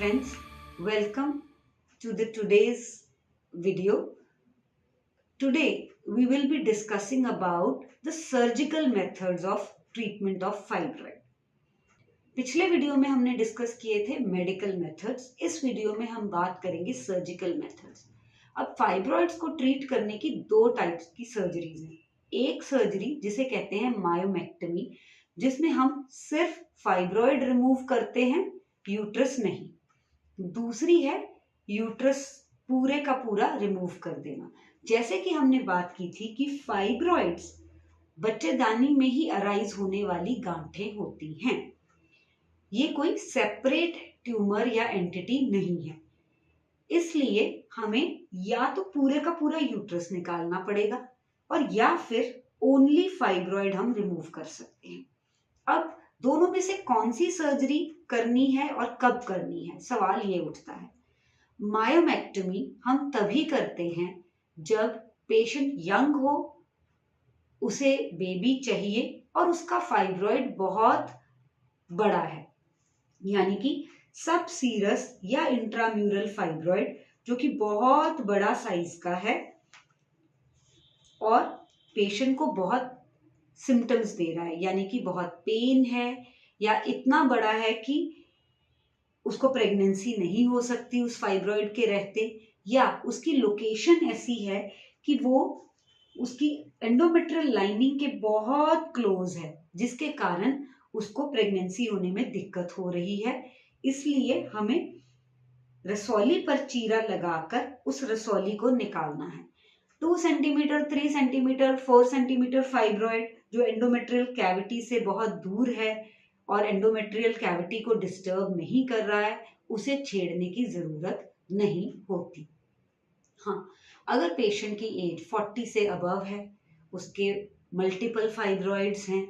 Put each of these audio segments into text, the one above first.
friends, welcome to the today's video. Today we will be discussing about the surgical methods of treatment of fibroid. पिछले video में हमने discuss किए थे medical methods, इस video में हम बात करेंगे सर्जिकल मेथड्स। अब फाइब्रॉइड्स को ट्रीट करने की दो टाइप्स की सर्जरीज हैं। एक सर्जरी जिसे कहते हैं मायोमेक्टमी, जिसमें हम सिर्फ फाइब्रॉइड रिमूव करते हैं, यूट्रस नहीं। दूसरी है यूट्रस पूरे का पूरा रिमूव कर देना। जैसे कि हमने बात की थी कि फाइब्रॉइड्स बच्चेदानी में ही अराइज होने वाली गांठें होती हैं। ये कोई सेपरेट ट्यूमर या एंटिटी नहीं है, इसलिए हमें या तो पूरे का पूरा यूट्रस निकालना पड़ेगा और या फिर ओनली फाइब्रॉइड हम रिमूव कर सकते हैं। अब दोनों में से कौन सी सर्जरी करनी है और कब करनी है, सवाल ये उठता है। मायोमेक्टमी हम तभी करते हैं जब पेशेंट यंग हो, उसे बेबी चाहिए और उसका फाइब्रॉइड बहुत बड़ा है, यानी कि सब सीरस या इंट्राम्यूरल फाइब्रॉइड जो कि बहुत बड़ा साइज का है और पेशेंट को बहुत सिम्टम्स दे रहा है, यानी कि बहुत पेन है या इतना बड़ा है कि उसको प्रेगनेंसी नहीं हो सकती उस फाइब्रॉइड के रहते, या उसकी लोकेशन ऐसी है कि वो उसकी एंडोमेट्रियल लाइनिंग के बहुत क्लोज है, जिसके कारण उसको प्रेगनेंसी होने में दिक्कत हो रही है। इसलिए हमें रसौली पर चीरा लगाकर उस रसौली को निकालना है। 2 सेंटीमीटर, 3 सेंटीमीटर, 4 सेंटीमीटर फाइब्रॉइड जो एंडोमेट्रियल कैविटी से बहुत दूर है और एंडोमेट्रियल कैविटी को डिस्टर्ब नहीं कर रहा है, उसे छेड़ने की जरूरत नहीं होती। हाँ, अगर पेशेंट की एज 40 से अबव है, उसके मल्टीपल फाइब्रॉइड्स हैं,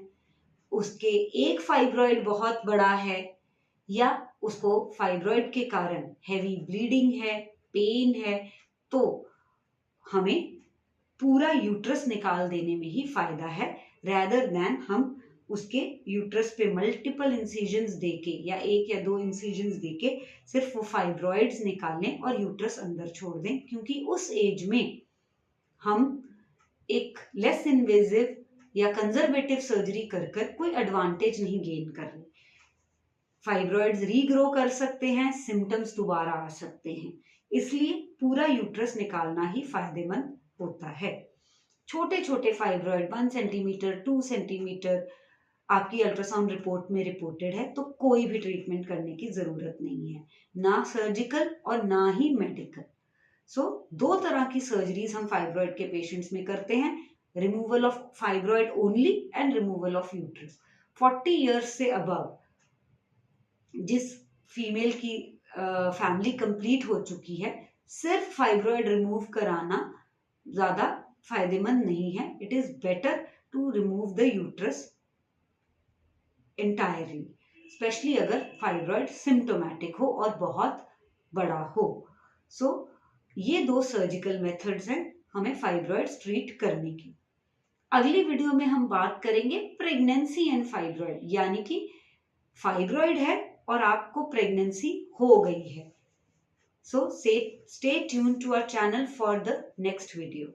उसके एक फाइब्रॉइड बहुत बड़ा है, या उसको फाइब्रॉइड के कारण हैवी ब्लीडिंग है, पेन है, तो हमें पूरा यूट्रस निकाल देने में ही फायदा है, रेदर देन हम उसके यूट्रस पे मल्टीपल इंसिजन्स देके या 1 या 2 इंसिजन्स देके सिर्फ वो फाइब्रॉइड्स निकालें और यूट्रस अंदर छोड़ दें, क्योंकि उस एज में हम एक लेस इन्वेजिव या कंजर्वेटिव सर्जरी कर कोई एडवांटेज नहीं गेन कर रहे। फाइब्रॉइड्स रीग्रो कर सकते हैं, सिम्टम्स दोबारा आ सकते हैं, इसलिए पूरा यूट्रस निकालना ही फायदेमंद होता है। छोटे छोटे फाइब्रॉइड 1 सेंटीमीटर, 2 सेंटीमीटर आपकी अल्ट्रासाउंड रिपोर्ट में रिपोर्टेड है, तो कोई भी ट्रीटमेंट करने की जरूरत नहीं है, ना सर्जिकल और ना ही मेडिकल। दो तरह की सर्जरीज हम फाइब्रॉइड के पेशेंट्स में करते हैं, removal of fibroid only and removal of uterus. 40 years से अबव जिस फीमेल की फैमिली कंप्लीट हो चुकी है, सिर्फ फाइब्रॉइड रिमूव कराना ज्यादा फायदेमंद नहीं है। It is better to remove the uterus entirely, specially अगर फाइब्रॉइड सिम्टोमेटिक हो और बहुत बड़ा हो। ये 2 सर्जिकल मेथड्स हैं हमें फाइब्रॉइड्स ट्रीट करने की। अगली वीडियो में हम बात करेंगे प्रेगनेंसी एंड फाइब्रॉइड, यानी कि फाइब्रॉइड है और आपको प्रेगनेंसी हो गई है। So stay tuned to our channel for the next video.